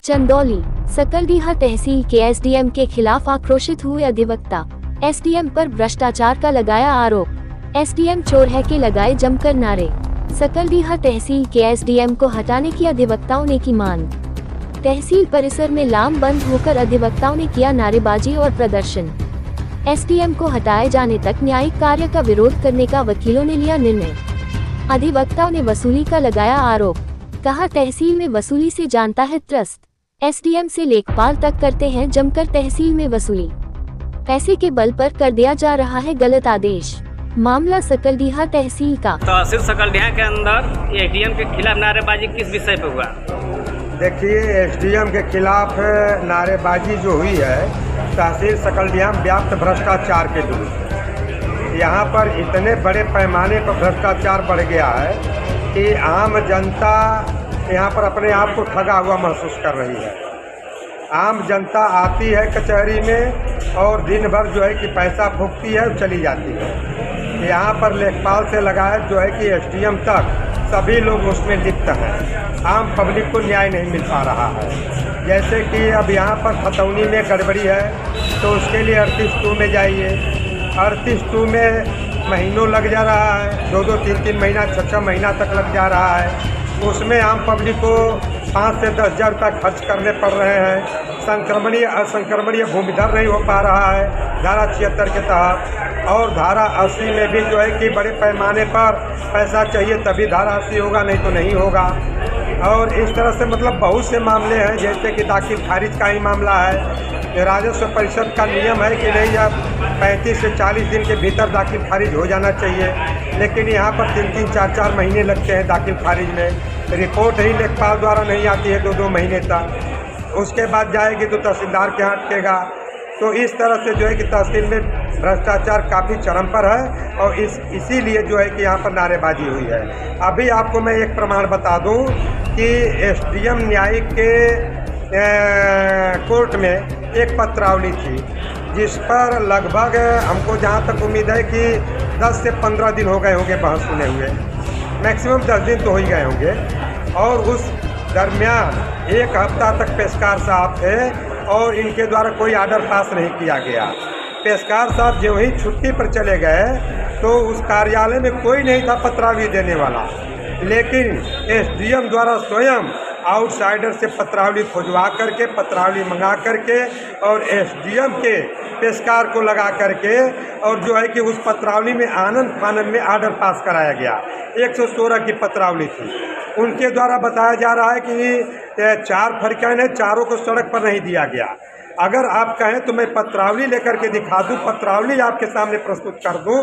चंदौली सकलडीहा तहसील के एसडीएम के खिलाफ आक्रोशित हुए अधिवक्ता। एसडीएम पर भ्रष्टाचार का लगाया आरोप। एसडीएम चोर है के लगाए जमकर नारे। सकलडीहा तहसील के एसडीएम को हटाने की अधिवक्ताओं ने की मांग। तहसील परिसर में लामबंद होकर अधिवक्ताओं ने किया नारेबाजी और प्रदर्शन। एसडीएम को हटाए जाने तक न्यायिक कार्य का विरोध करने का वकीलों ने लिया निर्णय। अधिवक्ताओं ने वसूली का लगाया आरोप। कहा, तहसील में वसूली से जानता है त्रस्त। एसडीएम से लेखपाल तक करते हैं जमकर तहसील में वसूली। पैसे के बल पर कर दिया जा रहा है गलत आदेश। मामला सकलडीहा तहसील का। तहसील सकलडीहा के अंदर एसडीएम के खिलाफ नारेबाजी किस विषय पे हुआ? देखिए, एसडीएम के खिलाफ नारेबाजी जो हुई है तहसील सकलडीहा में व्याप्त भ्रष्टाचार के विरुद्ध। यहाँ पर इतने बड़े पैमाने पर भ्रष्टाचार बढ़ गया है कि आम जनता यहाँ पर अपने आप को ठगा हुआ महसूस कर रही है। आम जनता आती है कचहरी में और दिन भर जो है कि पैसा फूकती है और चली जाती है। यहाँ पर लेखपाल से लगाए जो है कि एसडीएम तक सभी लोग उसमें लिप्त हैं। आम पब्लिक को न्याय नहीं मिल पा रहा है। जैसे कि अब यहाँ पर खतौनी में गड़बड़ी है तो उसके लिए 38(2) में जाइए। 38(2) में महीनों लग जा रहा है, 2-2, 3-3 महीना, 6-6 महीना तक लग जा रहा है। उसमें आम पब्लिक को 5 से 10 हज़ार रुपये खर्च करने पड़ रहे हैं। संक्रमणीय असंक्रमणीय भूमिधर नहीं हो पा रहा है धारा 76 के तहत। और धारा 80 में भी जो है कि बड़े पैमाने पर पैसा चाहिए तभी धारा 80 होगा, नहीं तो नहीं होगा। और इस तरह से मतलब बहुत से मामले हैं, जैसे कि दाखिल खारिज का ही मामला है। राजस्व परिषद का नियम है कि नहीं, अब 35 से 40 दिन के भीतर दाखिल खारिज हो जाना चाहिए, लेकिन यहाँ पर 3-3, 4-4 महीने लगते हैं दाखिल खारिज में। रिपोर्ट ही लेखपाल द्वारा नहीं आती है 2-2 महीने तक। उसके बाद जाएगी तो तहसीलदार के यहाँ अटकेगा। तो इस तरह से जो है कि तहसील में भ्रष्टाचार काफ़ी चरम पर है और इसीलिए जो है कि यहाँ पर नारेबाजी हुई है। अभी आपको मैं एक प्रमाण बता दूँ कि एसडीएम न्यायिक के कोर्ट में एक पत्रावली थी जिस पर लगभग हमको जहाँ तक उम्मीद है कि 10 से 15 दिन हो गए होंगे बहस सुने हुए। मैक्सिमम 10 दिन तो हो ही गए होंगे। और उस दरमियान 1 हफ्ता तक पेशकार साहब थे और इनके द्वारा कोई आर्डर पास नहीं किया गया। पेशकार साहब जो ही छुट्टी पर चले गए तो उस कार्यालय में कोई नहीं था पत्रावली देने वाला, लेकिन एसडीएम द्वारा स्वयं आउटसाइडर से पत्रावली खुजवा करके, पत्रावली मंगा करके और एसडीएम के पेशकार को लगा करके और जो है कि उस पत्रावली में आनंद फानंद में आर्डर पास कराया गया। 116 की पत्रावली थी। उनके द्वारा बताया जा रहा है कि 4 फरकाइन है, चारों को सड़क पर नहीं दिया गया। अगर आप कहें तो मैं पत्रावली लेकर के दिखा दूं, पत्रावली आपके सामने प्रस्तुत कर दूं।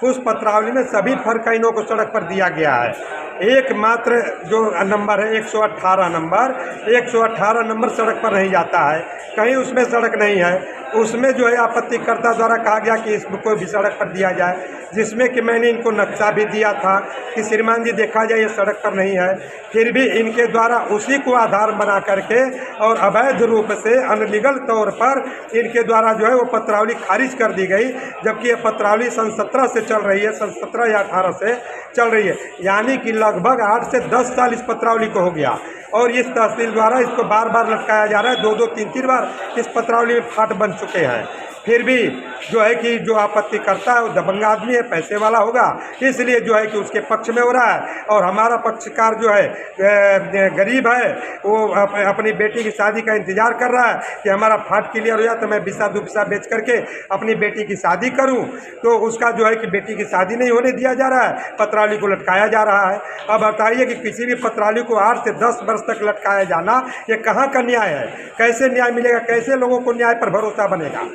उस पत्रावली में सभी फरकाइनों को सड़क पर दिया गया है। एकमात्र जो नंबर है 118 नंबर, 118 नंबर सड़क पर नहीं जाता है, कहीं उसमें सड़क नहीं है। उसमें जो है आपत्तिकर्ता द्वारा कहा गया कि इसको भी सड़क पर दिया जाए, जिसमें कि मैंने इनको नक्शा भी दिया था कि श्रीमान जी देखा जाए ये सड़क पर नहीं है। फिर भी इनके द्वारा उसी को आधार बना करके और अवैध रूप से अनलीगल तौर पर इनके द्वारा जो है वो पत्रावली खारिज कर दी गई, जबकि ये पत्रावली सन 17 से चल रही है, सन 17 या 18 से चल रही है। यानी कि लगभग 8 से 10 साल इस पत्रावली को हो गया और इस तहसील द्वारा इसको बार बार लटकाया जा रहा है। 2-2, 3-3 बार इस पत्रावली में फाट बन चुके हैं। फिर भी जो है कि जो आपत्ति करता है वो दबंग आदमी है, पैसे वाला होगा, इसलिए जो है कि उसके पक्ष में हो रहा है। और हमारा पक्षकार जो है गरीब है, वो अपनी बेटी की शादी का इंतज़ार कर रहा है कि हमारा फाट क्लियर हो जाए तो मैं बिसा दुबिसा बेच करके अपनी बेटी की शादी करूं। तो उसका जो है कि बेटी की शादी नहीं होने दिया जा रहा है, पत्रावली को लटकाया जा रहा है। अब बताइए कि किसी भी पत्रावली को 8 से 10 वर्ष तक लटकाया जाना ये कहाँ का न्याय है? कैसे न्याय मिलेगा? कैसे लोगों को न्याय पर भरोसा बनेगा?